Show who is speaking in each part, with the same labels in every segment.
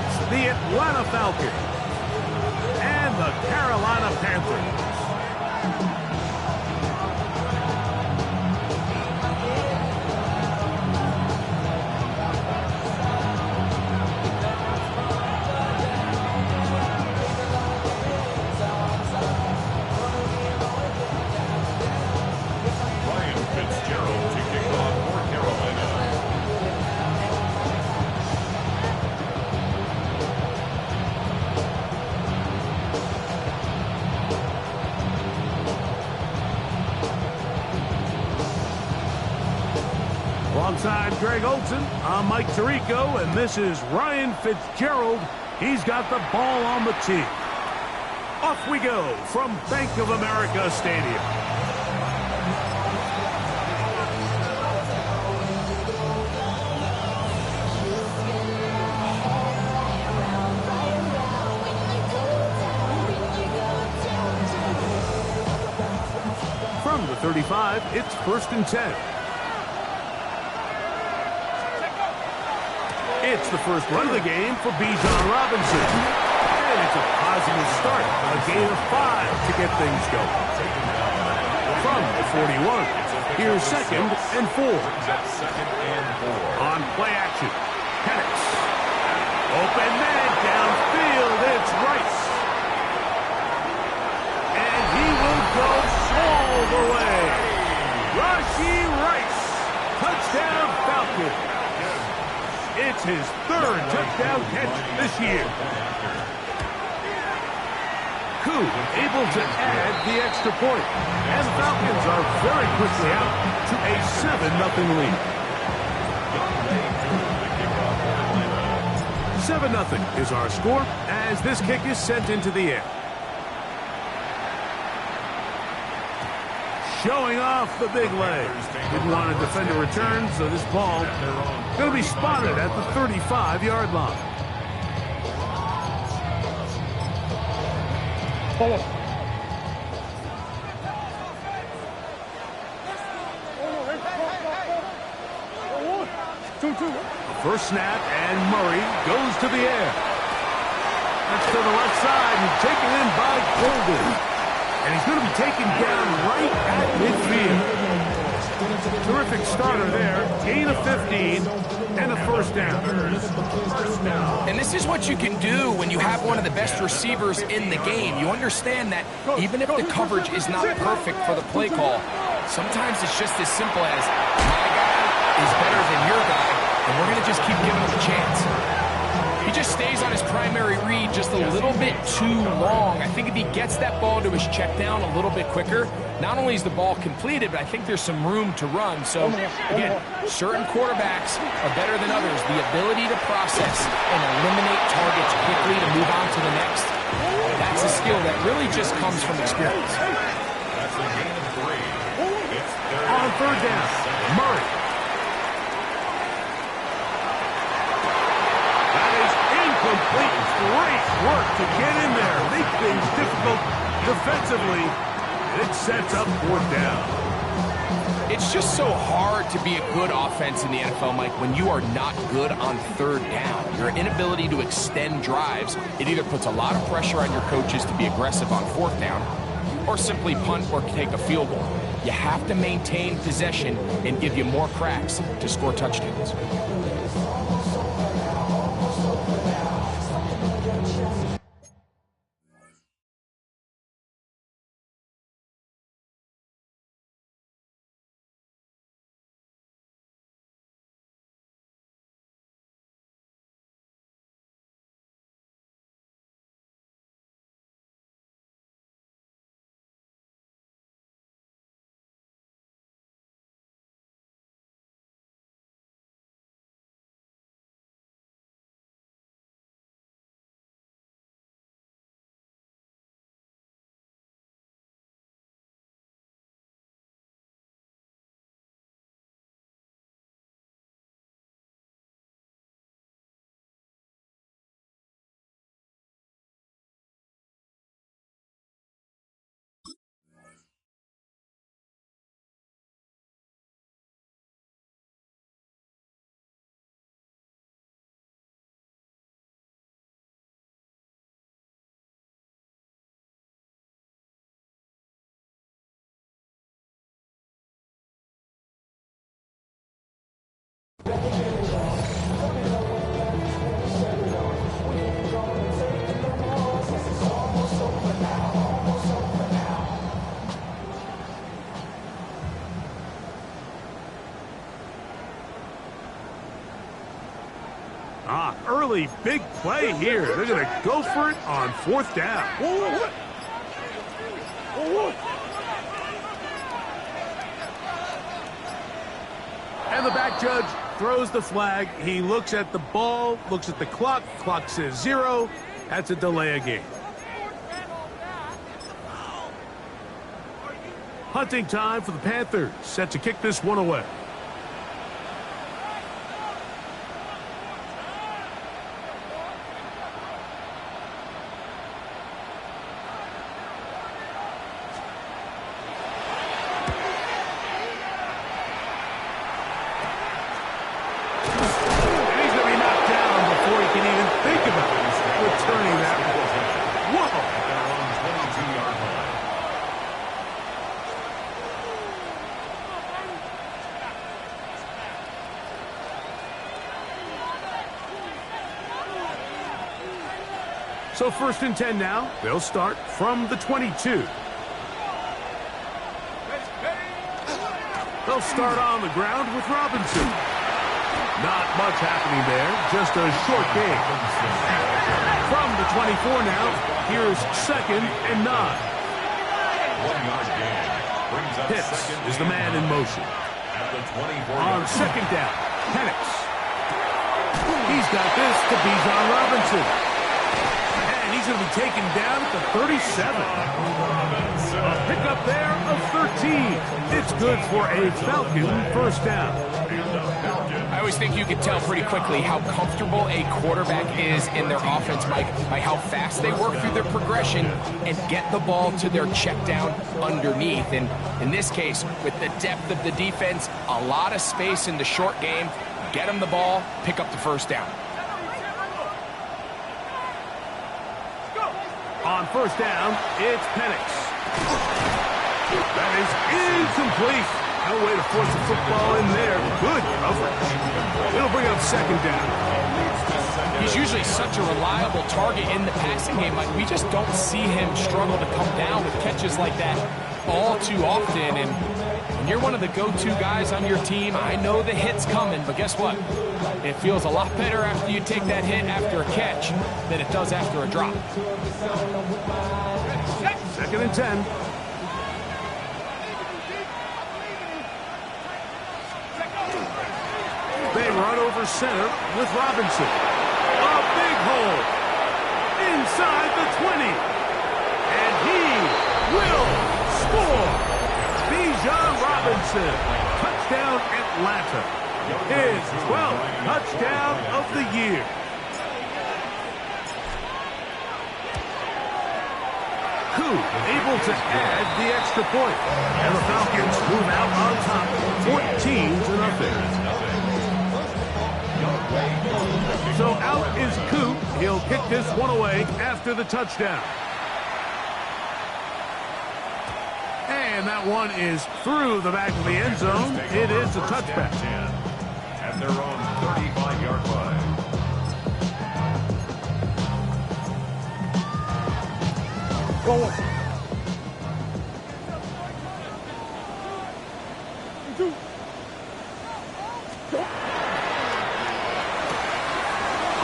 Speaker 1: It's the Atlanta Falcons and the Carolina Panthers. Alongside Greg Olson, I'm Mike Tirico, and this is Ryan Fitzgerald. He's got the ball on the tee. Off we go from Bank of America Stadium. From the 35, it's 1st and 10. It's the first run of the game for Bijan Robinson. And it's a positive start, a gain of 5 to get things going. From the 41, here's 2nd and 4. On play action, Penix. Open man downfield, it's Rice. And he will go all the way. Rashee Rice, touchdown Falcons. It's his 3rd touchdown catch this year. Koo able to add the extra point. And the Falcons are very quickly out to a 7-0 lead. 7-0 is our score as this kick is sent into the air. Showing off the big legs. Didn't want to defend a return, so this ball going to be spotted at the 35-yard line. First snap, and Murray goes to the air. That's to the left side and taken in by Golden. And he's going to be taken down right at midfield. Terrific starter there. Gain of 15 and a 1st down.
Speaker 2: And this is what you can do when you have one of the best receivers in the game. You understand that even if the coverage is not perfect for the play call, sometimes it's just as simple as my guy is better than your guy, and we're going to just keep giving him a chance. He just stays on his primary read just a little bit too long. I think if he gets that ball to his check down a little bit quicker, not only is the ball completed, but I think there's some room to run. So, again, certain quarterbacks are better than others. The ability to process and eliminate targets quickly to move on to the next, that's a skill that really just comes from experience.
Speaker 1: On 3rd down, Murray. Complete. Great work to get in there. Make things difficult defensively. It sets up 4th down.
Speaker 2: It's just so hard to be a good offense in the NFL, Mike, when you are not good on 3rd down. Your inability to extend drives, it either puts a lot of pressure on your coaches to be aggressive on 4th down or simply punt or take a field goal. You have to maintain possession and give you more cracks to score touchdowns.
Speaker 1: really big play here. They're going to go for it on 4th down. And the back judge throws the flag. He looks at the ball, looks at the clock. Clock says 0. That's a delay of game. Hunting time for the Panthers. Set to kick this one away. So 1st and 10 now. They'll start from the 22. They'll start on the ground with Robinson. Not much happening there, just a short game. From the 24 now, here's 2nd and 9.
Speaker 3: 1-yard gain.
Speaker 1: Pitts is the man in motion. On 2nd down, Penix. He's got this to Bijan Robinson. He's going to be taken down at the 37. A pickup there of 13. It's good for a Falcon 1st down.
Speaker 2: I always think you can tell pretty quickly how comfortable a quarterback is in their offense, Mike, by how fast they work through their progression and get the ball to their check down underneath. And in this case, with the depth of the defense, a lot of space in the short game, get them the ball, pick up the 1st down.
Speaker 1: On 1st down, it's Penix. That is incomplete. No way to force the football in there. Good coverage. It'll bring up 2nd down.
Speaker 2: He's usually such a reliable target in the passing game. Like, we just don't see him struggle to come down with catches like that all too often. And when you're one of the go-to guys on your team, I know the hit's coming, but guess what? It feels a lot better after you take that hit after a catch than it does after a drop.
Speaker 1: 2nd and 10. They run over center with Robinson. A big hole inside the 20. And he will score. Bijan Robinson. Touchdown Atlanta. His 12th touchdown of the year. Koo able to add the extra point. And the Falcons move out on top 14-0. So out is Koo. He'll kick this one away after the touchdown. And that one is through the back of the end zone. It is a touchback.
Speaker 3: At their own 35-yard line.
Speaker 1: Go on.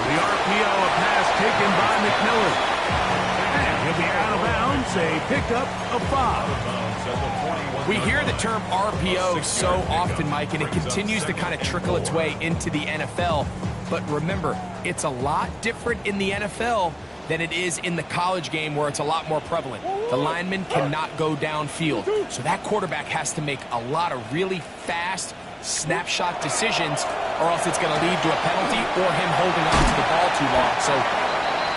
Speaker 1: The RPO, a pass taken by McMillan. And he'll be out of bounds, a pickup of 5.
Speaker 2: We hear the term RPO so often, Mike, and it continues to kind of trickle its way into the NFL. But remember, it's a lot different in the NFL than it is in the college game where it's a lot more prevalent. The lineman cannot go downfield, so that quarterback has to make a lot of really fast snapshot decisions, or else it's going to lead to a penalty or him holding on to the ball too long. So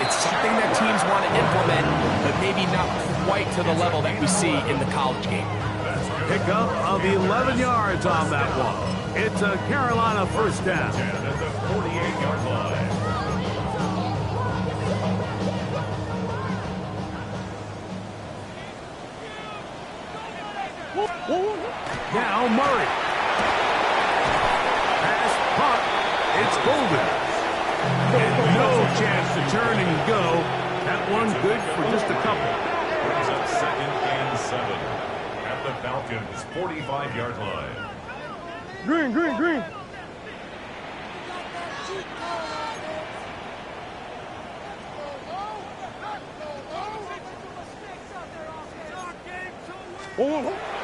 Speaker 2: it's something that teams want to implement, but maybe not quite to the level that we see in the college game.
Speaker 1: Pickup of 11 yards on that one. It's a Carolina 1st down.
Speaker 3: At the 48-yard line.
Speaker 1: Now Murray. Pass punt. It's Golden. And no chance to turn and go. That one good for just a couple.
Speaker 3: Brings up 2nd and 7. At the Falcons' 45-yard line.
Speaker 1: Green.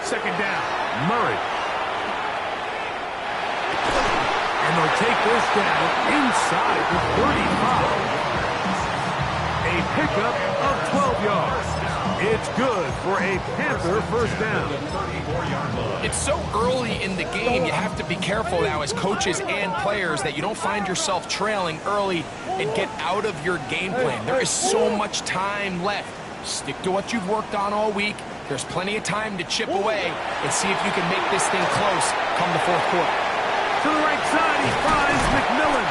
Speaker 1: Second down, Murray. And they'll take this down inside the 35. A pickup of 12 yards. It's good for a Panther first down.
Speaker 2: It's so early in the game, you have to be careful now as coaches and players that you don't find yourself trailing early and get out of your game plan. There is so much time left. Stick to what you've worked on all week. There's plenty of time to chip away and see if you can make this thing close come the fourth quarter.
Speaker 1: To the right side, he finds McMillan.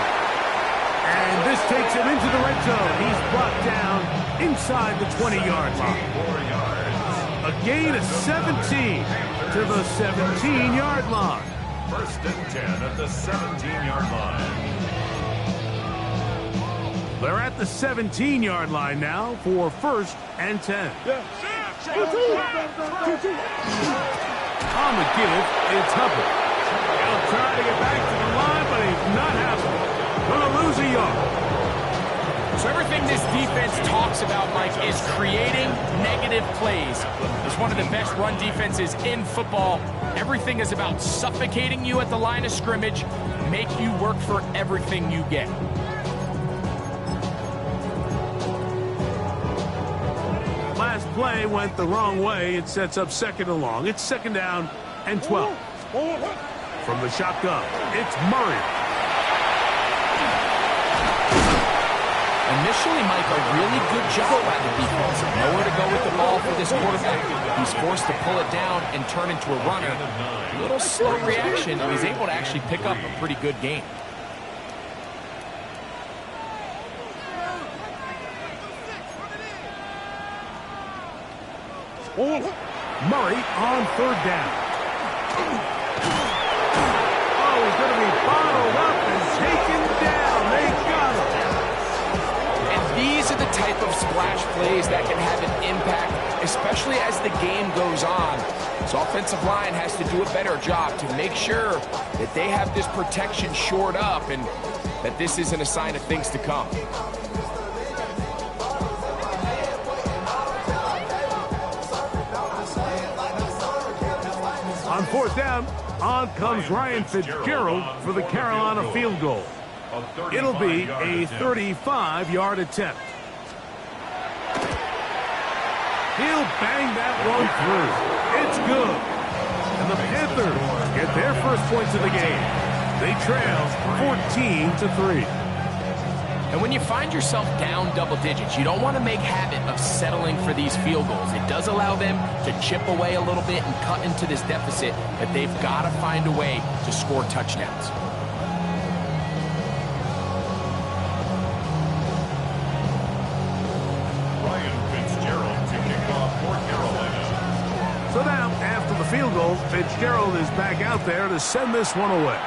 Speaker 1: And this takes him into the red zone. He's brought down inside the 20-yard line. A gain of 17 to the 17-yard line.
Speaker 3: First and 10 at the 17-yard line.
Speaker 1: They're at the 17-yard line now for first and 10. On the give, it's Hubbard. He'll try to get back to the line, but he's not happening. Gonna lose a yard.
Speaker 2: So everything this defense talks about, Mike, is creating negative plays. It's one of the best run defenses in football. Everything is about suffocating you at the line of scrimmage, make you work for everything you get.
Speaker 1: Last play went the wrong way. It sets up second and long. It's second down and 12. From the shotgun, it's Murray.
Speaker 2: Initially, Mike, a really good job by the defense. Nowhere to go with the ball for this quarterback. He's forced to pull it down and turn into a runner. A little slow reaction, and he's able to actually pick up a pretty good gain.
Speaker 1: Murray on third down. Oh, he's going to be bottled up and taken down. They got him.
Speaker 2: These are the type of splash plays that can have an impact, especially as the game goes on. So offensive line has to do a better job to make sure that they have this protection shored up and that this isn't a sign of things to come.
Speaker 1: On fourth down, on comes Ryan Fitzgerald for the Carolina field goal. It'll be a 35-yard attempt. He'll bang that one through. It's good. And the Panthers get their first points of the game. They trail 14-3.
Speaker 2: And when you find yourself down double digits, you don't want to make habit of settling for these field goals. It does allow them to chip away a little bit and cut into this deficit, but they've got to find a way to score touchdowns.
Speaker 1: So now, after the field goal, Fitzgerald is back out there to send this one away.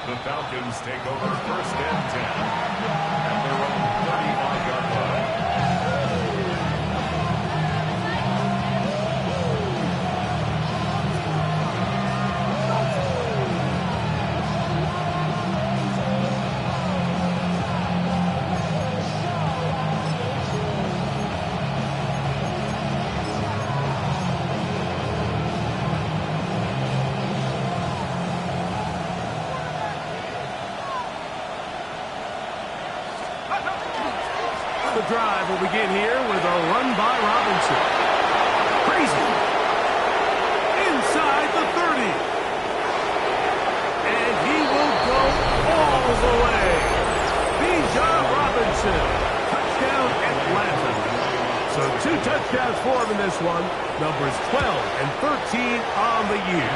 Speaker 3: The Falcons take over first and 10 at their own 35-yard line.
Speaker 1: The drive will begin here with a run by Robinson. Crazy. Inside the 30. And he will go all the way. Bijan Robinson. Touchdown Atlanta. So 2 touchdowns for him in this one. Numbers 12 and 13 on the year.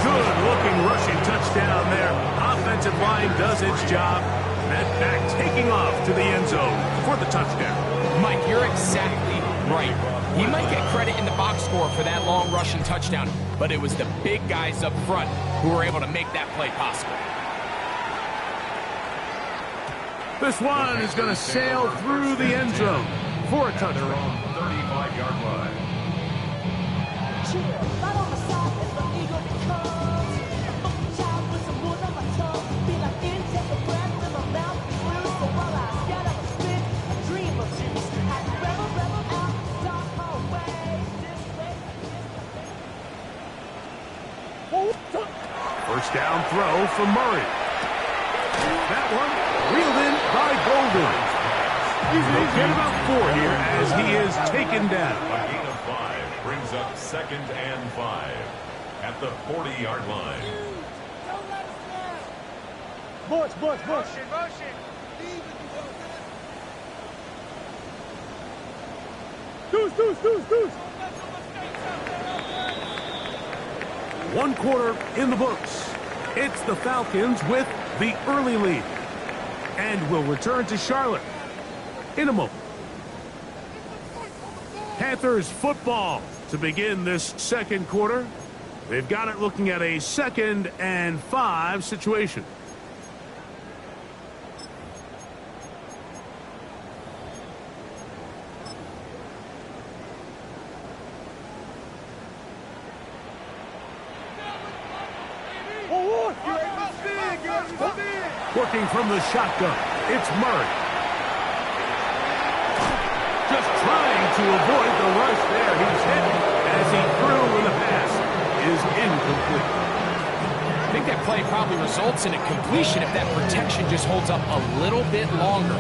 Speaker 1: Good-looking rushing touchdown there. Offensive line does its job. And back taking off to the end zone for the touchdown.
Speaker 2: Mike, you're exactly right. He might get credit in the box score for that long rushing touchdown, but it was the big guys up front who were able to make that play possible.
Speaker 1: This one is going to sail through the end zone for a touchdown.
Speaker 3: 35-yard line.
Speaker 1: from Murray. That one reeled in by Golden. He'll get about 4 here as he is taken down.
Speaker 3: A gain of 5 brings up 2nd and 5 at the 40-yard line.
Speaker 4: Motion. Deuce.
Speaker 1: 1 quarter in the books. It's the Falcons with the early lead. And will return to Charlotte in a moment. Panthers football to begin this second quarter. They've got it looking at a 2nd and 5 situation. Working from the shotgun, it's Murray. Just trying to avoid the rush there. He's hit as he threw when the pass is incomplete.
Speaker 2: I think that play probably results in a completion if that protection just holds up a little bit longer.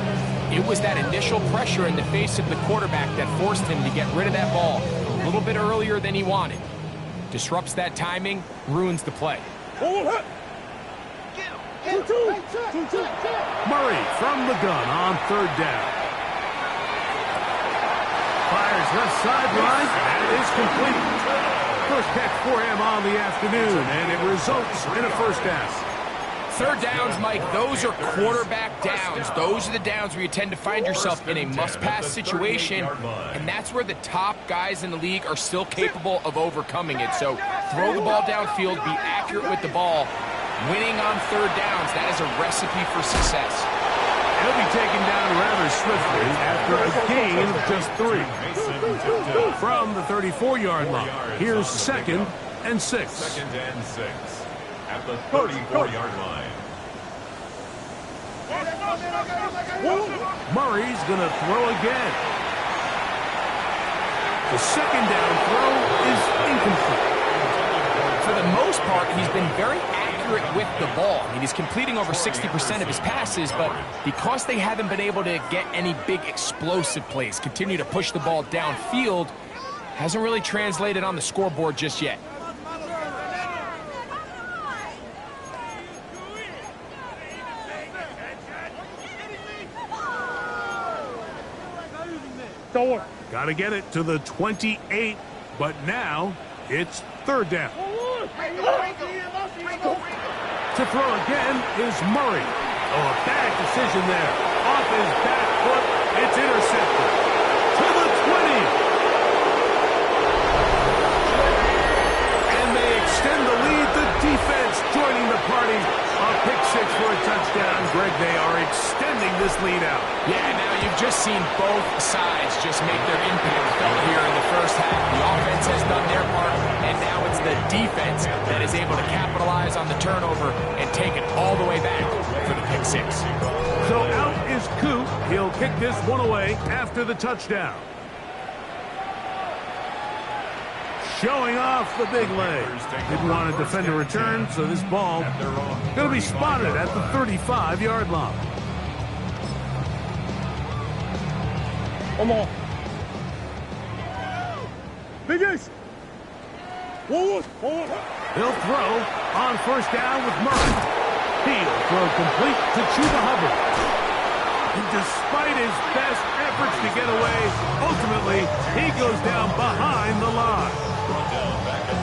Speaker 2: It was that initial pressure in the face of the quarterback that forced him to get rid of that ball a little bit earlier than he wanted. Disrupts that timing, ruins the play.
Speaker 1: Murray from the gun on 3rd down. Fires left sideline, and is complete. First catch for him on the afternoon, and it results in a first down.
Speaker 2: 3rd downs, Mike, those are quarterback downs. Those are the downs where you tend to find yourself in a must-pass situation, and that's where the top guys in the league are still capable of overcoming it. So throw the ball downfield, be accurate with the ball. Winning on 3rd downs, that is a recipe for success.
Speaker 1: He'll be taken down rather swiftly after a gain of just 3. From the 34-yard line, here's 2nd and 6.
Speaker 3: 2nd and 6 at the 34-yard line.
Speaker 1: Murray's going to throw again. The 2nd down throw is incomplete.
Speaker 2: For the most part, he's been very accurate with the ball. I mean, he's completing over 60% of his passes, but because they haven't been able to get any big explosive plays, continue to push the ball downfield, hasn't really translated on the scoreboard just yet.
Speaker 1: Got to get it to the 28, but now it's 3rd down. To throw again is Murray. Oh, a bad decision there. Off his back foot, it's intercepted. To the 20. And they extend the lead. The defense joining the party. A pick 6 for a touchdown. Greg, they are extending this lead out.
Speaker 2: Yeah, now you've just seen both sides just make their impact felt here in the first half. The offense has done their part, and now it's the defense that is able to capitalize on the turnover and take it all the way back for the pick 6.
Speaker 1: So out is Coop. He'll kick this one away after the touchdown. Showing off the big leg. Didn't want to defend a return, so this ball going to be spotted at the 35-yard line.
Speaker 4: Come on. Big Ace. Forward.
Speaker 1: He'll throw on 1st down with Murray. He'll throw complete to Chuba Hubbard. And despite his best efforts to get away, ultimately, he goes down behind the line.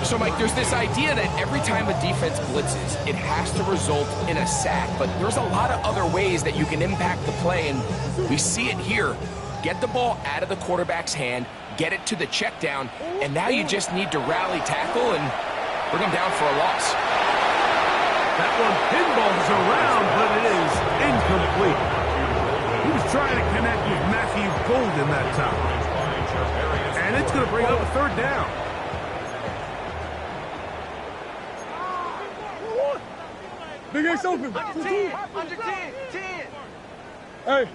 Speaker 2: So, Mike, there's this idea that every time a defense blitzes, it has to result in a sack. But there's a lot of other ways that you can impact the play, and we see it here. Get the ball out of the quarterback's hand, get it to the check down, and now you just need to rally tackle and bring him down for a loss.
Speaker 1: That one pinballs around, but it is incomplete. He was trying to connect with Matthew Golden that time. And it's going to bring up a 3rd down.
Speaker 4: Big Ace open.
Speaker 5: Under 10. Under 10. 10.
Speaker 4: Hey.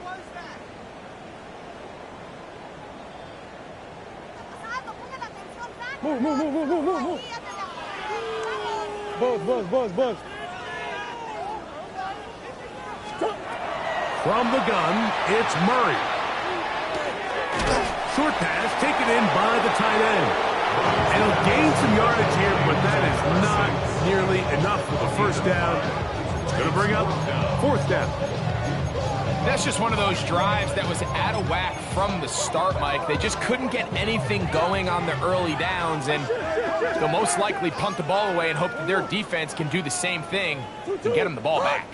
Speaker 4: Move. Buzz.
Speaker 1: From the gun, it's Murray. Short pass taken in by the tight end. And he'll gain some yardage here, but that is not nearly enough for the first down. It's going to bring up fourth down.
Speaker 2: That's just one of those drives that was out of whack from the start, Mike. They just couldn't get anything going on the early downs, and they'll most likely punt the ball away and hope that their defense can do the same thing and get them the ball back.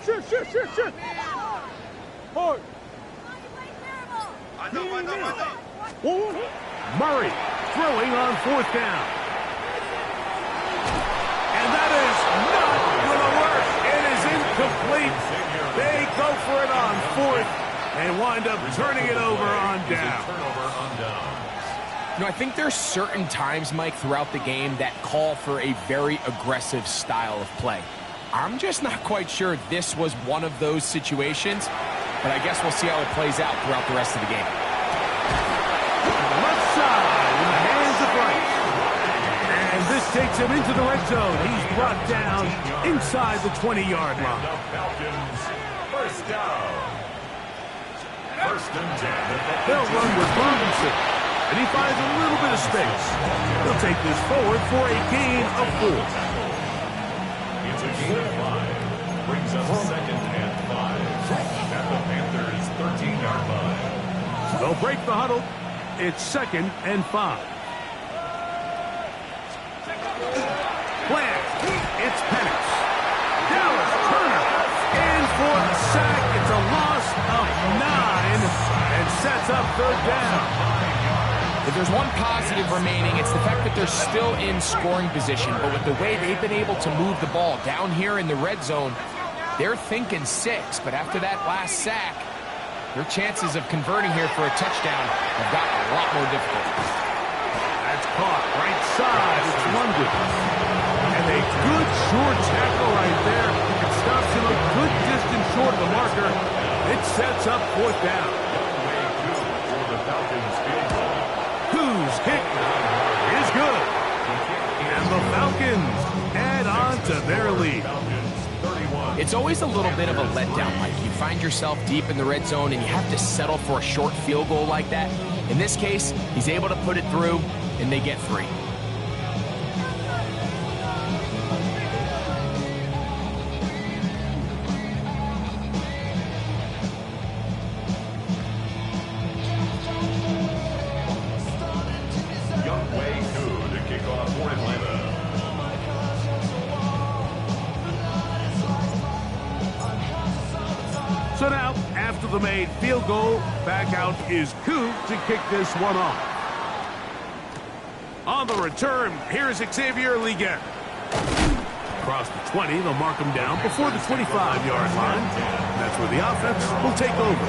Speaker 1: Murray throwing on fourth down. And that is not going to work. It is incomplete. They go for it on fourth and wind up turning it over on down.
Speaker 2: You know, I think there's certain times, Mike, throughout the game that call for a very aggressive style of play. I'm just not quite sure this was one of those situations, but I guess we'll see how it plays out throughout the rest of the game.
Speaker 1: Left side in the hands of Rice. And this takes him into the red zone. He's brought down inside the 20-yard line.
Speaker 3: First down. First and 10.
Speaker 1: They'll run with Robinson. And he finds a little bit of space. He'll take this forward for a gain of 4.
Speaker 3: It's a gain of 5. Brings up second and 5. At the Panthers' 13-yard line.
Speaker 1: They'll break the huddle. It's second and 5. Plant. It's Penix. Dallas Turner. In for the sack. It's a loss of 9 and sets up third down.
Speaker 2: If there's one positive remaining, it's the fact that they're still in scoring position. But with the way they've been able to move the ball down here in the red zone, they're thinking 6. But after that last sack, their chances of converting here for a touchdown have gotten a lot more difficult.
Speaker 1: That's caught right side. It's London. And a good short tackle right there. It stops him a good distance short of the marker. It sets up fourth down.
Speaker 3: For the Falcons field goal.
Speaker 1: Whose kick is good. And the Falcons add on to their lead.
Speaker 2: It's always a little bit of a letdown, Mike. You find yourself deep in the red zone and you have to settle for a short field goal like that. In this case, he's able to put it through, and they get 3.
Speaker 1: So now, after the made field goal, back out is Koo to kick this one off. On the return, here's Xavier Leggett. Across the 20, they'll mark him down before the 25-yard line. That's where the offense will take over.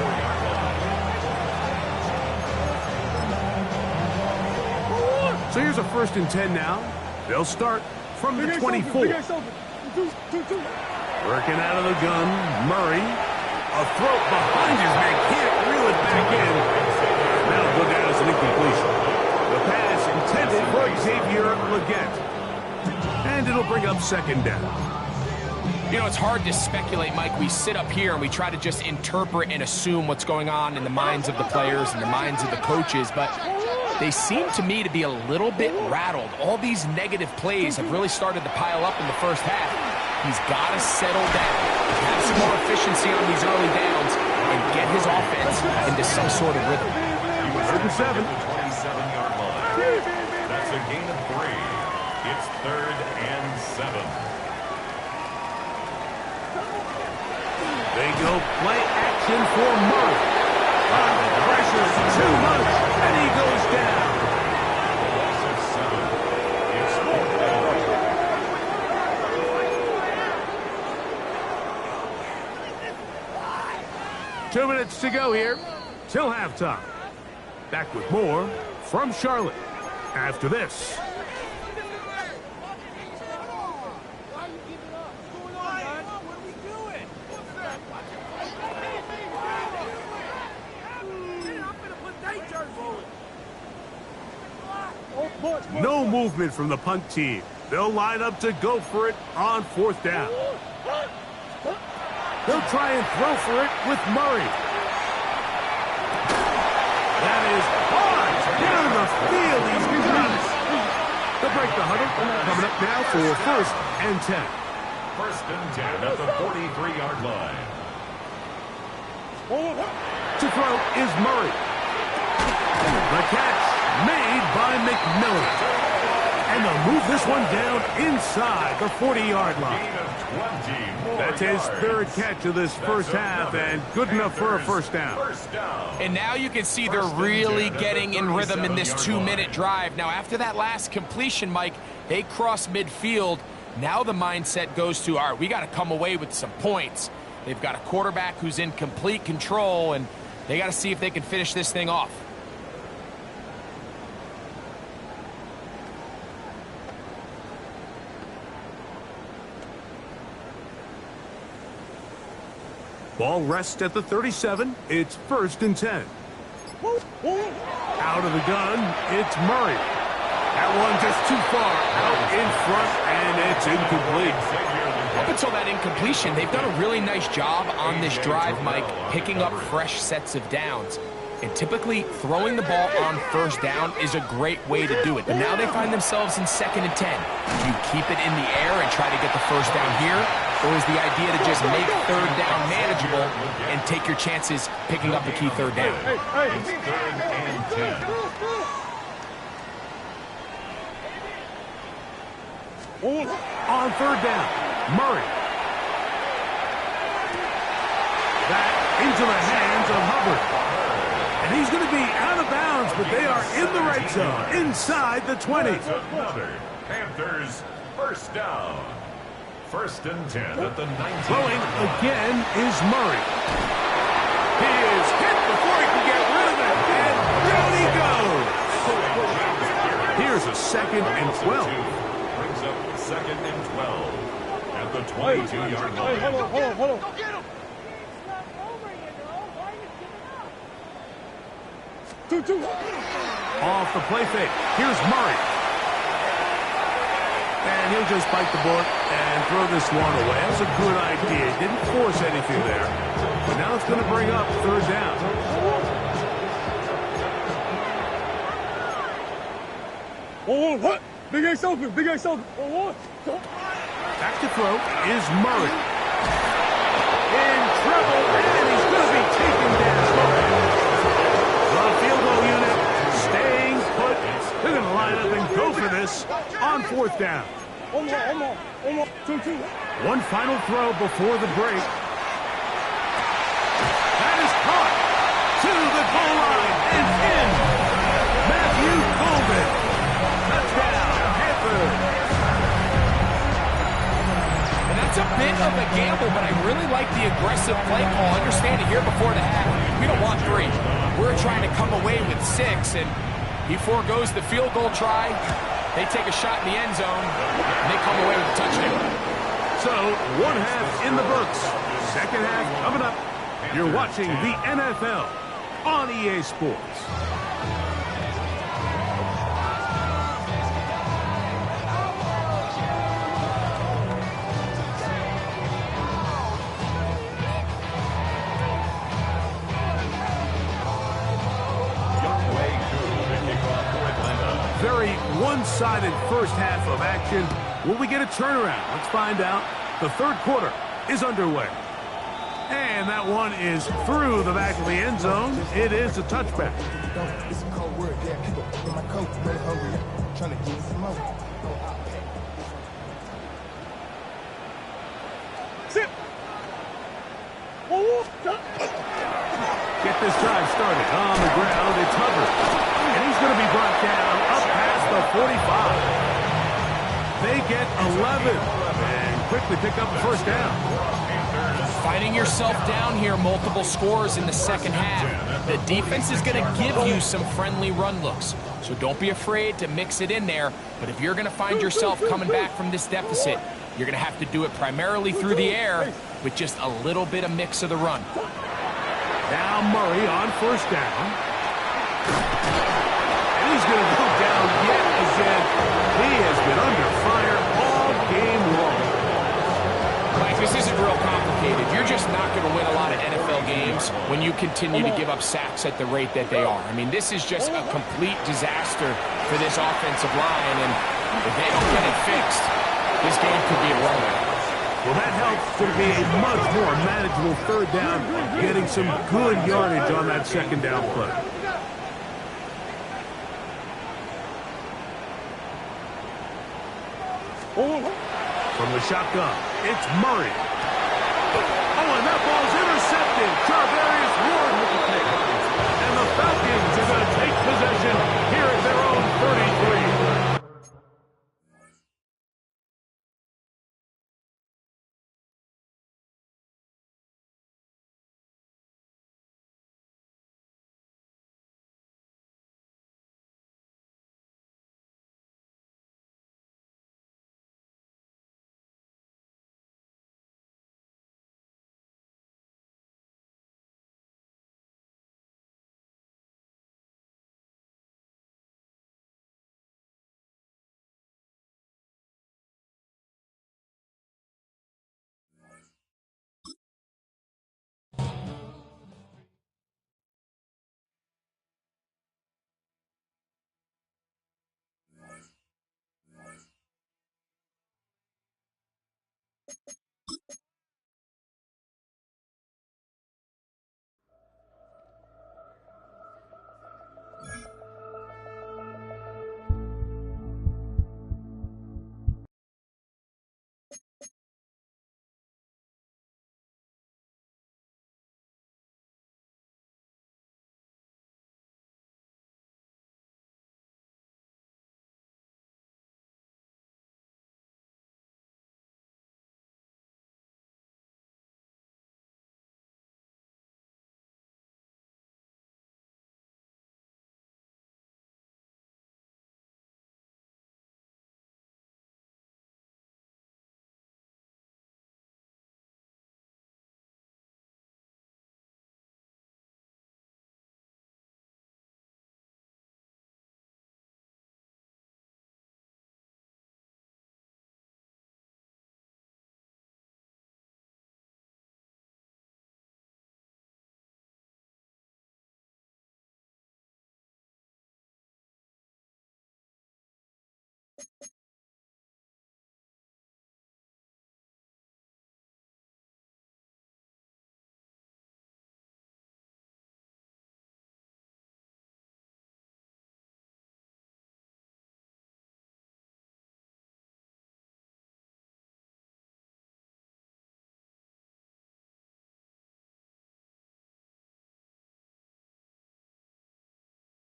Speaker 1: So here's a 1st and 10 now. They'll start from the 24. Working out of the gun, Murray. A throw behind his man, can't reel it back in. That'll go down as an incompletion. The pass intended for Xavier Leggett. And it'll bring up second down.
Speaker 2: You know, it's hard to speculate, Mike. We sit up here and we try to just interpret and assume what's going on in the minds of the players and the minds of the coaches, but they seem to me to be a little bit rattled. All these negative plays have really started to pile up in the first half. He's got to settle down, have some more efficiency on these early downs, and get his offense into some sort of rhythm.
Speaker 1: 37.
Speaker 3: 27-yard line. That's a gain of 3. It's 3rd and 7.
Speaker 1: They go play action for Murray. The pressure's too much, and he goes down.
Speaker 3: Loss of 7. It's 4th down.
Speaker 1: 2 minutes to go here till halftime. Back with more from Charlotte after this. No movement from the punt team. They'll line up to go for it on 4th down. They'll try and throw for it with Murray. That is hard down the field. He's got it. They'll break the huddle. Coming up now for 1st and 10.
Speaker 3: 1st and 10 at the 43-yard line.
Speaker 1: To throw is Murray. The catch made by McMillan. And they'll move this one down inside the 40-yard line. That's his 3rd catch of this first half, and good enough for a first down.
Speaker 2: And now you can see they're really getting in rhythm in this 2-minute drive. Now, after that last completion, Mike, they cross midfield. Now the mindset goes to, all right, we got to come away with some points. They've got a quarterback who's in complete control, and they got to see if they can finish this thing off.
Speaker 1: Ball rests at the 37. It's 1st and 10. Out of the gun, it's Murray. That one just too far out in front, and it's incomplete.
Speaker 2: Up until that incompletion, they've done a really nice job on this drive, Mike, picking up fresh sets of downs. And typically, throwing the ball on 1st down is a great way to do it. But now they find themselves in 2nd and 10. Do you keep it in the air and try to get the 1st down here? Or is the idea to just make 3rd down manageable and take your chances picking up the key 3rd down?
Speaker 3: It's 3rd and 10.
Speaker 1: On 3rd down, Murray. Back into the hands of Hubbard. And he's going to be out of bounds, but they are in the red zone, inside the 20.
Speaker 3: Another Panthers 1st down. 1st and 10 at the 19.
Speaker 1: Throwing again is Murray. He is hit before he can get rid of it, and down he goes. Here's a 2nd and 12.
Speaker 3: Brings up 2nd and 12 at the 22-yard line.
Speaker 4: Hold on.
Speaker 5: Go get him.
Speaker 4: Two.
Speaker 1: Off the play fake. Here's Murray. And he'll just bite the bullet and throw this one away. That was a good idea. Didn't force anything there. But now it's going to bring up 3rd down.
Speaker 4: What? Big Ace open. What?
Speaker 1: Back to throw is Murray. In trouble, and he's going to be taken down. The field goal unit staying put. They're going to line up and go for this on 4th down.
Speaker 4: One more. Two.
Speaker 1: One final throw before the break. That is caught to the goal line and in. Matthew Golden. Touchdown, Panthers.
Speaker 2: And that's a bit of a gamble, but I really like the aggressive play call. Understand it here before the half. We don't want 3. We're trying to come away with 6, and he forgoes the field goal try. They take a shot in the end zone, and they come away with a touchdown.
Speaker 1: So, 1 half in the books. 2nd half coming up. You're watching the NFL on EA Sports. Very one-sided first half of action. Will we get a turnaround? Let's find out. The 3rd quarter is underway. And that one is through the back of the end zone. It is a touchback.
Speaker 6: It's a cold word, yeah. Keep it in my coat, really hungry. Trying to get some more.
Speaker 4: Sit.
Speaker 1: Get this drive started on the ground. It's Hubbard. And he's going to be brought down up past the 45. They get 11 and quickly pick up the 1st down.
Speaker 2: Finding yourself down here, multiple scores in the 2nd half. The defense is going to give you some friendly run looks. So don't be afraid to mix it in there. But if you're going to find yourself coming back from this deficit, you're going to have to do it primarily through the air with just a little bit of mix of the run.
Speaker 1: Now Murray on 1st down. And he's going to go down yet again. He has been under fire all game long.
Speaker 2: Mike, This isn't real complicated. You're just not going to win a lot of NFL games when you continue to give up sacks at the rate that they are. I mean, this is just a complete disaster for this offensive line, and if they don't get it fixed, this game could be a runaway.
Speaker 1: Well, that helps to be a much more manageable third down, getting some good yardage on that second down play. From the shotgun, it's Murray. Oh, and that ball's intercepted. Charvarius Ward with the pick. And the Falcons are going to take possession here at their own 33.